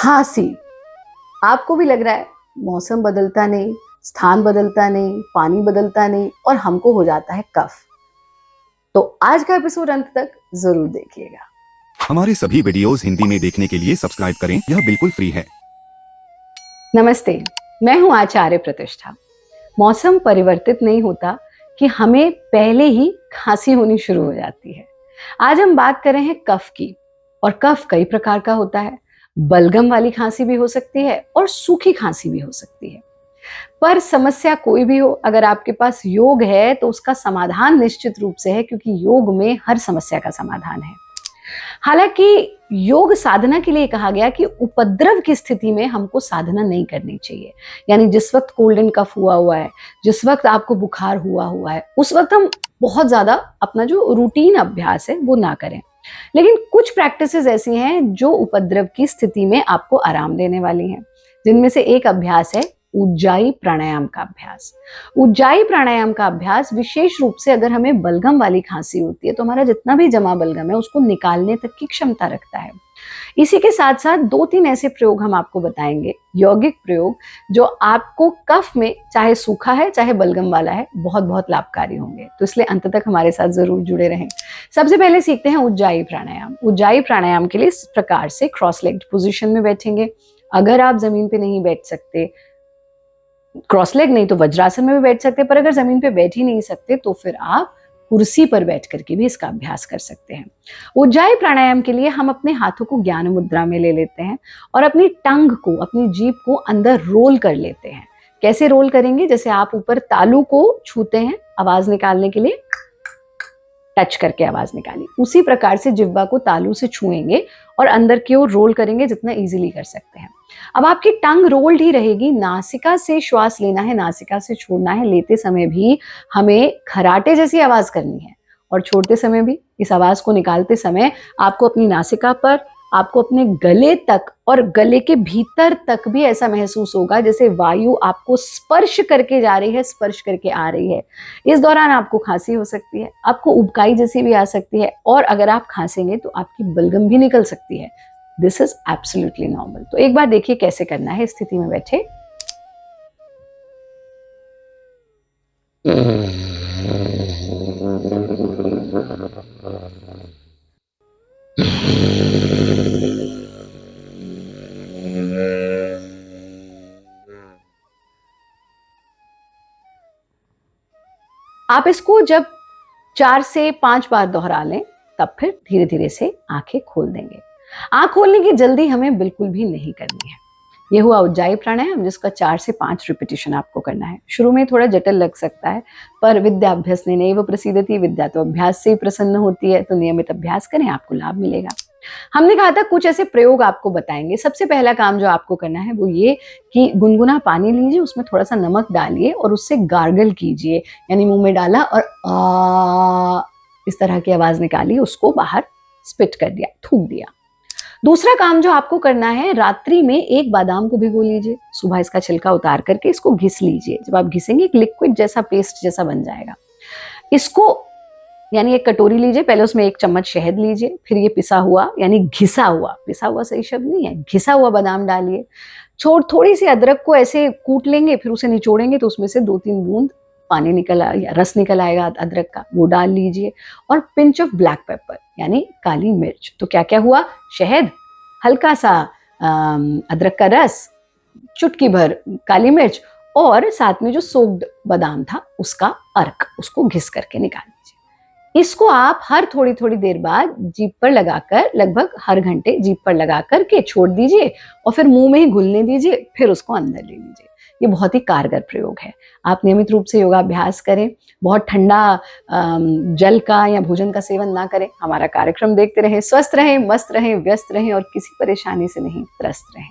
खांसी। आपको भी लग रहा है मौसम बदलता नहीं, स्थान बदलता नहीं, पानी बदलता नहीं और हमको हो जाता है कफ। तो आज का एपिसोड अंत तक जरूर देखिएगा। हमारे सभी वीडियोस हिंदी में देखने के लिए सब्सक्राइब करें, यह बिल्कुल फ्री है। नमस्ते, मैं हूं आचार्य प्रतिष्ठा। मौसम परिवर्तित नहीं होता कि हमें पहले ही खांसी होनी शुरू हो जाती है। आज हम बात कर रहे हैं कफ की। और कफ कई प्रकार का होता है। बलगम वाली खांसी भी हो सकती है और सूखी खांसी भी हो सकती है। पर समस्या कोई भी हो, अगर आपके पास योग है तो उसका समाधान निश्चित रूप से है, क्योंकि योग में हर समस्या का समाधान है। हालांकि योग साधना के लिए कहा गया कि उपद्रव की स्थिति में हमको साधना नहीं करनी चाहिए। यानी जिस वक्त कोल्ड एंड कफ हुआ है, जिस वक्त आपको बुखार हुआ है, उस वक्त हम बहुत ज्यादा अपना जो रूटीन अभ्यास है वो ना करें। लेकिन कुछ प्रैक्टिसेस ऐसी हैं जो उपद्रव की स्थिति में आपको आराम देने वाली हैं। जिनमें से एक अभ्यास है उज्जाई प्राणायाम का अभ्यास। उज्जाई प्राणायाम का अभ्यास विशेष रूप से अगर हमें बलगम वाली खांसी होती है तो हमारा जितना भी जमा बलगम है उसको निकालने तक की क्षमता रखता है। इसी के साथ साथ 2-3 ऐसे प्रयोग हम आपको बताएंगे, यौगिक प्रयोग, जो आपको कफ में चाहे सूखा है चाहे बलगम वाला है बहुत बहुत लाभकारी होंगे। तो इसलिए अंत तक हमारे साथ जरूर जुड़े रहें। सबसे पहले सीखते हैं उज्जाई प्राणायाम। उज्जाई प्राणायाम के लिए इस प्रकार से क्रॉस लेग्ड पोजीशन में बैठेंगे। अगर आप जमीन पे नहीं बैठ सकते, क्रॉस लेग नहीं तो वज्रासन में भी बैठ सकते, पर अगर जमीन पे बैठ ही नहीं सकते तो फिर आप कुर्सी पर बैठ करके भी इसका अभ्यास कर सकते हैं। उज्जाई प्राणायाम के लिए हम अपने हाथों को ज्ञान मुद्रा में ले लेते हैं और अपनी टंग को, अपनी जीभ को अंदर रोल कर लेते हैं। कैसे रोल करेंगे? जैसे आप ऊपर तालू को छूते हैं आवाज निकालने के लिए, टच करके आवाज निकाली, उसी प्रकार से जिह्वा को तालू से छुएंगे और अंदर की ओर रोल करेंगे जितना इजीली कर सकते हैं। अब आपकी टंग रोल्ड ही रहेगी। नासिका से श्वास लेना है, नासिका से छोड़ना है। लेते समय भी हमें खराटे जैसी आवाज करनी है और छोड़ते समय भी। इस आवाज को निकालते समय आपको अपनी नासिका पर, आपको अपने गले तक और गले के भीतर तक भी ऐसा महसूस होगा जैसे वायु आपको स्पर्श करके जा रही है, स्पर्श करके आ रही है। इस दौरान आपको खांसी हो सकती है, आपको उबकाई जैसी भी आ सकती है, और अगर आप खांसेंगे तो आपकी बलगम भी निकल सकती है। This is absolutely normal. तो एक बार देखिए कैसे करना है। स्थिति में बैठे, आप इसको जब 4 से 5 बार दोहरा लें तब फिर धीरे धीरे से आंखें खोल देंगे। आंख खोलने की जल्दी हमें बिल्कुल भी नहीं करनी है। ये हुआ उज्जाई प्राणायाम, जिसका 4 से 5 रिपीटिशन आपको करना है। शुरू में थोड़ा जटिल लग सकता है, पर विद्याभ्यासेनैव प्रसीदति, विद्या तो अभ्यास से ही प्रसन्न होती है। तो नियमित अभ्यास करें, आपको लाभ मिलेगा। हमने कहा था कुछ ऐसे प्रयोग आपको बताएंगे। सबसे पहला काम जो आपको करना है वो ये कि गुनगुना पानी लीजिए, उसमें थोड़ा सा नमक डालिए और उससे गार्गल कीजिए। यानी मुंह में डाला और आ इस तरह की आवाज निकाली, उसको बाहर स्पिट कर दिया, थूक दिया। दूसरा काम जो आपको करना है, रात्रि में एक बादाम को भिगो लीजिए, सुबह इसका छिलका उतार करके इसको घिस लीजिए। जब आप घिसेंगे एक लिक्विड जैसा, पेस्ट जैसा बन जाएगा। इसको यानी एक कटोरी लीजिए, पहले उसमें 1 चम्मच शहद लीजिए, फिर ये पिसा हुआ यानी घिसा हुआ, पिसा हुआ सही शब्द नहीं है, घिसा हुआ बादाम डालिए। थोड़ी सी अदरक को ऐसे कूट लेंगे, फिर उसे निचोड़ेंगे तो उसमें से 2-3 बूंद पानी निकल या रस निकल आएगा अदरक का, वो डाल लीजिए। और पिंच ऑफ ब्लैक पेपर यानी काली मिर्च। तो क्या क्या हुआ? शहद, हल्का सा अदरक का रस, चुटकी भर काली मिर्च, और साथ में जो सोक्ड बादाम था उसका अर्क, उसको घिस करके निकाल लीजिए। इसको आप हर थोड़ी थोड़ी देर बाद जीभ पर लगाकर, लगभग हर घंटे जीभ पर लगा करके छोड़ दीजिए और फिर मुंह में ही घुलने दीजिए, फिर उसको अंदर ले लीजिए। ये बहुत ही कारगर प्रयोग है। आप नियमित रूप से योगाभ्यास करें। बहुत ठंडा जल का या भोजन का सेवन ना करें। हमारा कार्यक्रम देखते रहें, स्वस्थ रहें, मस्त रहें, व्यस्त रहें और किसी परेशानी से नहीं त्रस्त रहें।